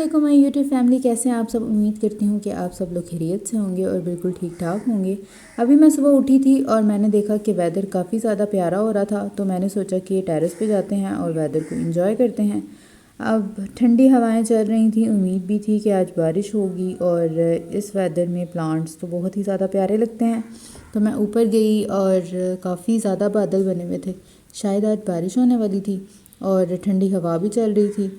वालेकुम my YouTube family, कैसे हैं आप सब। उम्मीद करती हूँ कि आप सब लोग खैरियत से होंगे और बिल्कुल ठीक ठाक होंगे। अभी मैं सुबह उठी थी और मैंने देखा कि वेदर काफ़ी ज़्यादा प्यारा हो रहा था, तो मैंने सोचा कि टेरेस पे जाते हैं और वेदर को एंजॉय करते हैं। अब ठंडी हवाएं चल रही थी, उम्मीद भी थी कि आज बारिश होगी और इस वेदर में प्लांट्स तो बहुत ही ज़्यादा प्यारे लगते हैं। तो मैं ऊपर गई और काफ़ी ज़्यादा बादल बने हुए थे, शायद आज बारिश होने वाली थी और ठंडी हवा भी चल रही थी।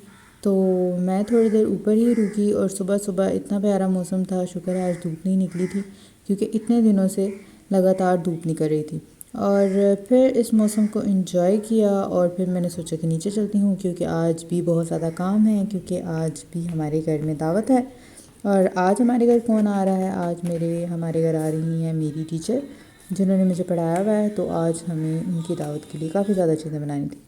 तो मैं थोड़ी देर ऊपर ही रुकी और सुबह सुबह इतना प्यारा मौसम था, शुक्र है आज धूप नहीं निकली थी, क्योंकि इतने दिनों से लगातार धूप निकल रही थी। और फिर इस मौसम को एंजॉय किया और फिर मैंने सोचा कि नीचे चलती हूँ, क्योंकि आज भी बहुत ज़्यादा काम है, क्योंकि आज भी हमारे घर में दावत है। और आज हमारे घर कौन आ रहा है, आज हमारे घर आ रही हैं मेरी टीचर जिन्होंने मुझे पढ़ाया हुआ है, तो आज हमें उनकी दावत के लिए काफ़ी ज़्यादा चीज़ें बनानी थी।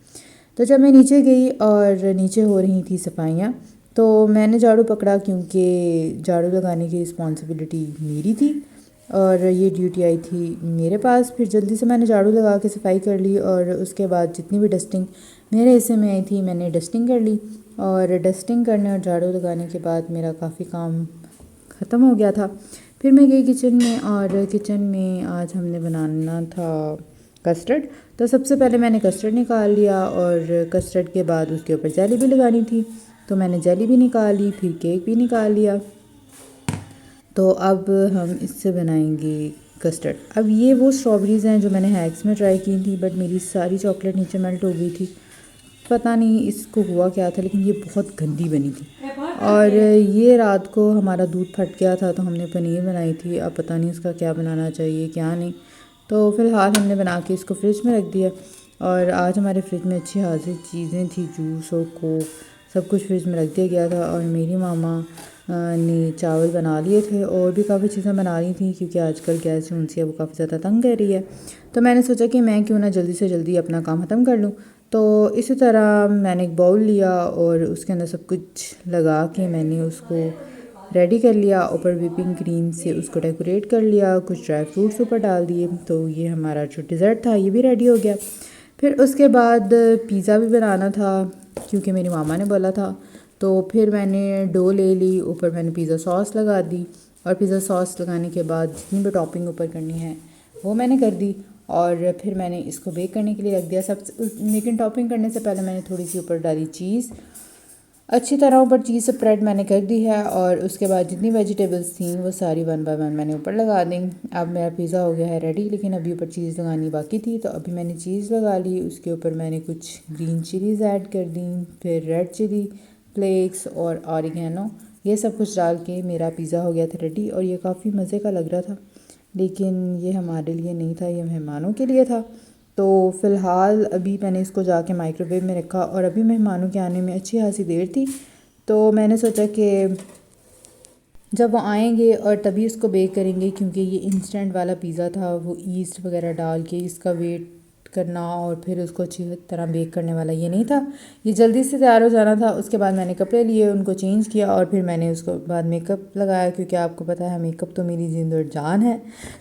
तो जब मैं नीचे गई और नीचे हो रही थी सफाइयाँ, तो मैंने झाड़ू पकड़ा, क्योंकि झाड़ू लगाने की रिस्पॉन्सिबिलिटी मेरी थी और ये ड्यूटी आई थी मेरे पास। फिर जल्दी से मैंने झाड़ू लगा के सफाई कर ली और उसके बाद जितनी भी डस्टिंग मेरे हिस्से में आई थी मैंने डस्टिंग कर ली। और डस्टिंग करने और झाड़ू लगाने के बाद मेरा काफ़ी काम ख़त्म हो गया था। फिर मैं गई किचन में और किचन में आज हमने बनाना था कस्टर्ड। तो सबसे पहले मैंने कस्टर्ड निकाल लिया और कस्टर्ड के बाद उसके ऊपर जेली भी लगानी थी, तो मैंने जेली भी निकाली, फिर केक भी निकाल लिया। तो अब हम इससे बनाएंगे कस्टर्ड। अब ये वो स्ट्रॉबेरीज़ हैं जो मैंने हैक्स में ट्राई की थी, बट मेरी सारी चॉकलेट नीचे मेल्ट हो गई थी। पता नहीं इसको हुआ क्या था, लेकिन ये बहुत गंदी बनी थी। और ये रात को हमारा दूध फट गया था, तो हमने पनीर बनाई थी। अब पता नहीं उसका क्या बनाना चाहिए क्या नहीं। तो फ़िलहाल हमने बना के इसको फ्रिज में रख दिया। और आज हमारे फ्रिज में अच्छी खासी चीज़ें थी, जूस और कोक सब कुछ फ्रिज में रख दिया गया था। और मेरी मामा ने चावल बना लिए थे और भी काफ़ी चीज़ें बना रही थी, क्योंकि आजकल गैस जो उनसे वो काफ़ी ज़्यादा तंग कर रही है। तो मैंने सोचा कि मैं क्यों ना जल्दी से जल्दी अपना काम ख़त्म कर लूँ। तो इसी तरह मैंने एक बाउल लिया और उसके अंदर सब कुछ लगा के मैंने उसको रेडी कर लिया। ऊपर व्हिपिंग क्रीम से उसको डेकोरेट कर लिया, कुछ ड्राई फ्रूट्स ऊपर डाल दिए। तो ये हमारा जो डिज़र्ट था ये भी रेडी हो गया। फिर उसके बाद पिज़्ज़ा भी बनाना था, क्योंकि मेरी मामा ने बोला था। तो फिर मैंने डो ले ली, ऊपर मैंने पिज़्ज़ा सॉस लगा दी और पिज़्ज़ा सॉस लगाने के बाद जितनी भी टॉपिंग ऊपर करनी है वो मैंने कर दी। और फिर मैंने इसको बेक करने के लिए रख दिया लेकिन टॉपिंग करने से पहले मैंने थोड़ी सी ऊपर डाली चीज़। अच्छी तरह ऊपर चीज़ स्प्रेड मैंने कर दी है और उसके बाद जितनी वेजिटेबल्स थी वो सारी 1 बाय 1 मैंने ऊपर लगा दी। अब मेरा पिज़्ज़ा हो गया है रेडी, लेकिन अभी ऊपर चीज़ लगानी बाकी थी, तो अभी मैंने चीज़ लगा ली। उसके ऊपर मैंने कुछ ग्रीन चिलीज़ ऐड कर दी, फिर रेड चिली फ्लेक्स और ऑरिगेनो, ये सब कुछ डाल के मेरा पिज़्ज़ा हो गया था रेडी। और ये काफ़ी मज़े का लग रहा था, लेकिन ये हमारे लिए नहीं था, ये मेहमानों के लिए था। तो फ़िलहाल अभी मैंने इसको जाके माइक्रोवेव में रखा और अभी मेहमानों के आने में अच्छी खासी देर थी। तो मैंने सोचा कि जब वो आएंगे और तभी इसको बेक करेंगे, क्योंकि ये इंस्टेंट वाला पिज़्ज़ा था, वो ईस्ट वगैरह डाल के इसका वेट करना और फिर उसको अच्छी तरह बेक करने वाला ये नहीं था। ये जल्दी से तैयार हो जाना था। उसके बाद मैंने कपड़े लिए, उनको चेंज किया और फिर मैंने उसको बाद मेकअप लगाया, क्योंकि आपको पता है मेकअप तो मेरी जिंद और जान है।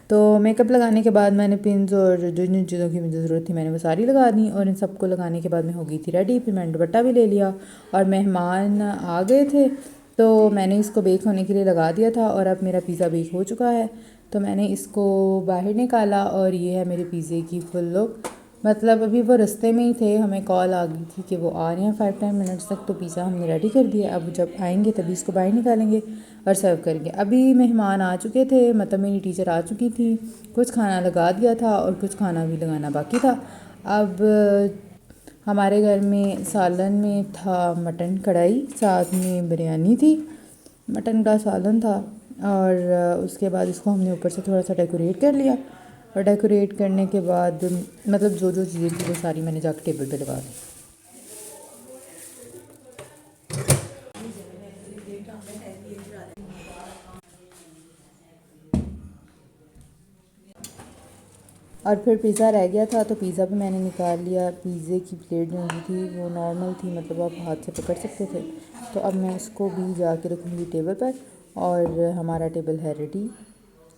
तो मेकअप लगाने के बाद मैंने पिन्स और जो जिन चीज़ों की मुझे ज़रूरत थी मैंने वो सारी लगा दी और इन सबको लगाने के बाद मैं हो गई थी रेडी। फिर मैंने दुपट्टा भी ले लिया और मेहमान आ गए थे, तो मैंने इसको बेक होने के लिए लगा दिया था। और अब मेरा पिज़्ज़ा बेक हो चुका है, तो मैंने इसको बाहर निकाला और ये है मेरे पिज़्ज़े की फुल लुक। मतलब अभी वो रास्ते में ही थे, हमें कॉल आ गई थी कि वो आ रहे हैं 5-10 मिनट्स तक, तो पिज़्ज़ा हमने रेडी कर दिया। अब जब आएंगे तभी इसको बाहर निकालेंगे और सर्व करेंगे। अभी मेहमान आ चुके थे, मतलब मेरी टीचर आ चुकी थी, कुछ खाना लगा दिया था और कुछ खाना भी लगाना बाकी था। अब हमारे घर में सालन में था मटन कढ़ाई, साथ में बिरयानी थी, मटन का सालन था। और उसके बाद इसको हमने ऊपर से थोड़ा सा डेकोरेट कर लिया और डेकोरेट करने के बाद मतलब जो जो चीज़ें थी वो सारी मैंने जाकर टेबल पे लगा दी। और फिर पिज़्ज़ा रह गया था, तो पिज़्ज़ा भी मैंने निकाल लिया। पिज़्ज़े की प्लेट जो थी वो नॉर्मल थी, मतलब आप हाथ से पकड़ सकते थे। तो अब मैं इसको भी जाके रखूँगी टेबल पर और हमारा टेबल है रेडी।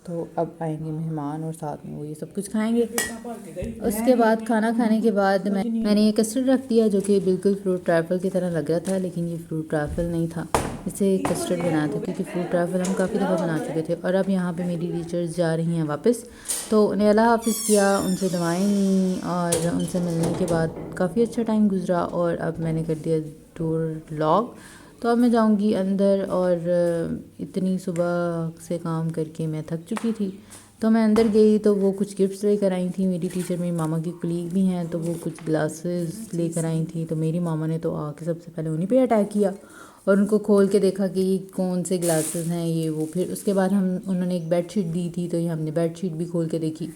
तो अब आएंगे मेहमान और साथ में वो ये सब कुछ खाएंगे। उसके बाद खाना खाने के बाद मैंने ये कस्टर्ड रख दिया, जो कि बिल्कुल फ्रूट ट्रैफल की तरह लग रहा था, लेकिन ये फ्रूट ट्रैफल नहीं था। इसे कस्टर्ड बनाया था, क्योंकि फूड ट्रैवल हम काफ़ी दफ़ा बना चुके थे। और अब यहाँ पे मेरी टीचर्स जा रही हैं वापस, तो उन्हें अल्लाह हाफ़िज़ किया, उनसे दवाएं ली और उनसे मिलने के बाद काफ़ी अच्छा टाइम गुजरा। और अब मैंने कर दिया टूर लॉग, तो अब मैं जाऊंगी अंदर। और इतनी सुबह से काम करके मैं थक चुकी थी, तो मैं अंदर गई तो वो कुछ गिफ्ट्स लेकर आई थी। मेरी टीचर मेरी मामा की कलीग भी हैं, तो वो कुछ ग्लासेस लेकर आई थी। तो मेरी मामा ने तो आके सबसे पहले उन्हीं पे अटैक किया और उनको खोल के देखा कि ये कौन से ग्लासेस हैं, ये वो। फिर उसके बाद हम उन्होंने एक बेडशीट दी थी, तो ये हमने बेडशीट भी खोल के देखी।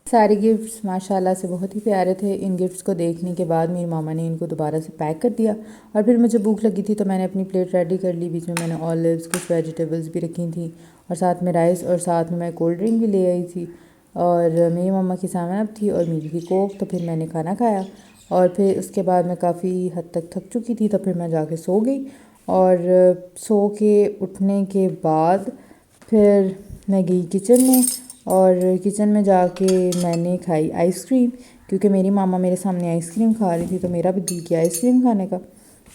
सारे गिफ्ट्स माशाल्लाह से बहुत ही प्यारे थे। इन गिफ्ट्स को देखने के बाद मेरी मामा ने इनको दोबारा से पैक कर दिया। और फिर मुझे भूख लगी थी, तो मैंने अपनी प्लेट रेडी कर ली। बीच में मैंने ऑलिव्स, कुछ वेजिटेबल्स भी रखी थी और साथ में राइस, और साथ में मैं कोल्ड ड्रिंक भी ले आई थी। और मेरी मम्मा की सामान अब थी और मेरी थी कोक। तो फिर मैंने खाना खाया और फिर उसके बाद मैं काफ़ी हद तक थक चुकी थी, तो फिर मैं जाके सो गई। और सो के उठने के बाद फिर मैं गई किचन में, और किचन में जाके मैंने खाई आइसक्रीम, क्योंकि मेरी मामा मेरे सामने आइसक्रीम खा रही थी, तो मेरा भी दिल किया आइसक्रीम खाने का।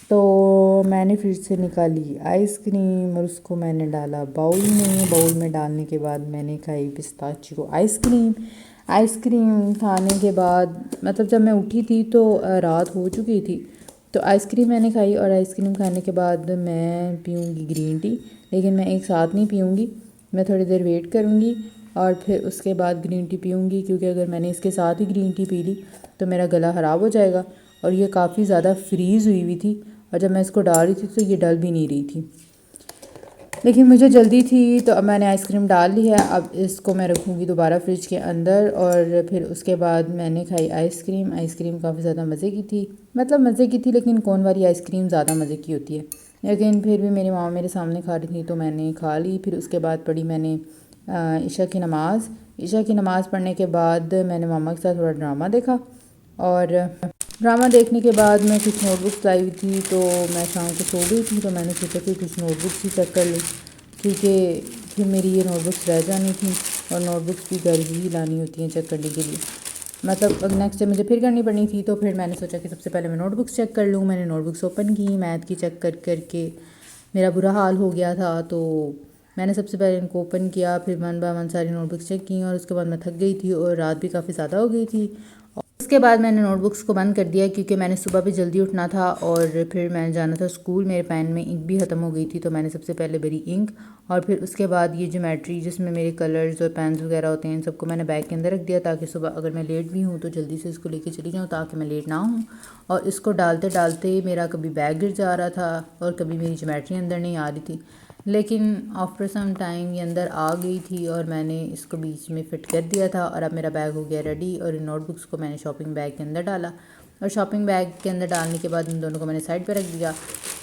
तो मैंने फ्रिज से निकाली आइसक्रीम और उसको मैंने डाला बाउल में। बाउल में डालने के बाद मैंने खाई पिस्ताचियो आइसक्रीम। आइसक्रीम खाने के बाद मतलब जब मैं उठी थी तो रात हो चुकी थी। तो आइसक्रीम मैंने खाई और आइसक्रीम खाने के बाद मैं पीऊँगी ग्रीन टी, लेकिन मैं एक साथ नहीं पीऊँगी, मैं थोड़ी देर वेट करूँगी और फिर उसके बाद ग्रीन टी पीऊँगी। क्योंकि अगर मैंने इसके साथ ही ग्रीन टी पी ली तो मेरा गला ख़राब हो जाएगा। और ये काफ़ी ज़्यादा फ्रीज़ हुई हुई थी, और जब मैं इसको डाल रही थी तो ये डल भी नहीं रही थी, लेकिन मुझे जल्दी थी। तो अब मैंने आइसक्रीम डाल ली है, अब इसको मैं रखूँगी दोबारा फ्रिज के अंदर। और फिर उसके बाद मैंने खाई आइसक्रीम। आइसक्रीम काफ़ी ज़्यादा मज़े की थी, मतलब मज़े की थी, लेकिन कोन वाली आइसक्रीम ज़्यादा मज़े की होती है। लेकिन फिर भी मेरी मामा मेरे सामने खा रही थी, तो मैंने खा ली। फिर उसके बाद पढ़ी मैंने ईशा की नमाज़। ईशा की नमाज़ पढ़ने के बाद मैंने मामा के साथ थोड़ा ड्रामा देखा, और ड्रामा देखने के बाद मैं कुछ नोटबुक्स लाई हुई थी, तो मैं शाम को सो गई थी। तो मैंने सोचा कि कुछ नोटबुक्स ही चेक कर लूँ, क्योंकि फिर मेरी ये नोटबुक्स रह जानी थी, और नोटबुक्स भी घर ही लानी होती हैं चेक करने के लिए, मतलब नेक्स्ट डे मुझे फिर करनी पड़नी थी। तो फिर मैंने सोचा कि सबसे पहले मैं नोटबुक्स चेक कर लूँ। मैंने नोटबुक्स ओपन की, मैथ की चेक कर करके मेरा बुरा हाल हो गया था। तो मैंने सबसे पहले इनको ओपन किया, फिर वन बाय वन सारी नोटबुक्स चेक की, और उसके बाद मैं थक गई थी और रात भी काफ़ी ज़्यादा हो गई थी। उसके बाद मैंने नोटबुक्स को बंद कर दिया, क्योंकि मैंने सुबह भी जल्दी उठना था और फिर मैंने जाना था स्कूल। मेरे पेन में इंक भी ख़त्म हो गई थी, तो मैंने सबसे पहले भरी इंक, और फिर उसके बाद ये ज्योमेट्री जिसमें मेरे कलर्स और पेन्स वगैरह होते हैं, इन सबको मैंने बैग के अंदर रख दिया, ताकि सुबह अगर मैं लेट भी हूँ तो जल्दी से इसको लेके चली जाऊँ, ताकि मैं लेट ना हूँ। और इसको डालते डालते मेरा कभी बैग गिर जा रहा था और कभी मेरी ज्योमेट्री अंदर नहीं आ रही थी, लेकिन आफ्टर सम टाइम ये अंदर आ गई थी और मैंने इसको बीच में फ़िट कर दिया था। और अब मेरा बैग हो गया रेडी, और इन नोटबुक्स को मैंने शॉपिंग बैग के अंदर डाला, और शॉपिंग बैग के अंदर डालने के बाद इन दोनों को मैंने साइड पर रख दिया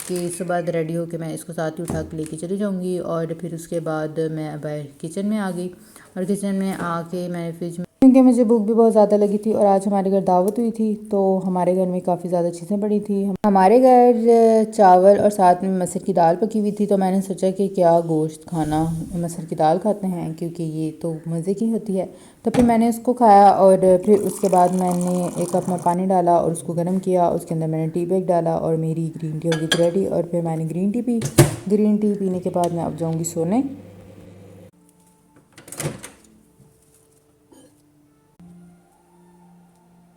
कि सुबह रेडी होकर मैं इसको साथ ही उठा के लेके चली जाऊँगी। और फिर उसके बाद मैं बाहर किचन में आ गई, और किचन में आके मैंने फ्रिज में, क्योंकि मुझे भूख भी बहुत ज़्यादा लगी थी और आज हमारे घर दावत हुई थी, तो हमारे घर में काफ़ी ज़्यादा चीज़ें पड़ी थी। हमारे घर चावल और साथ में मसूर की दाल पकी हुई थी, तो मैंने सोचा कि क्या गोश्त खाना, मसूर की दाल खाते हैं, क्योंकि ये तो मज़े की होती है। तो फिर मैंने उसको खाया, और फिर उसके बाद मैंने एक कप में पानी डाला और उसको गर्म किया, उसके अंदर मैंने टी बैग डाला, और मेरी ग्रीन टी हो गई रेडी। और फिर मैंने green tea P. Green tea पीने के बाद मैं अब जाऊँगी सोने।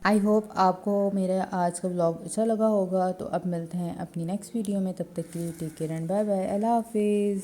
आई होप आपको मेरा आज का व्लॉग अच्छा लगा होगा। तो अब मिलते हैं अपनी नेक्स्ट वीडियो में, तब तक के लिए take care and bye bye, अल्लाह हाफिज़।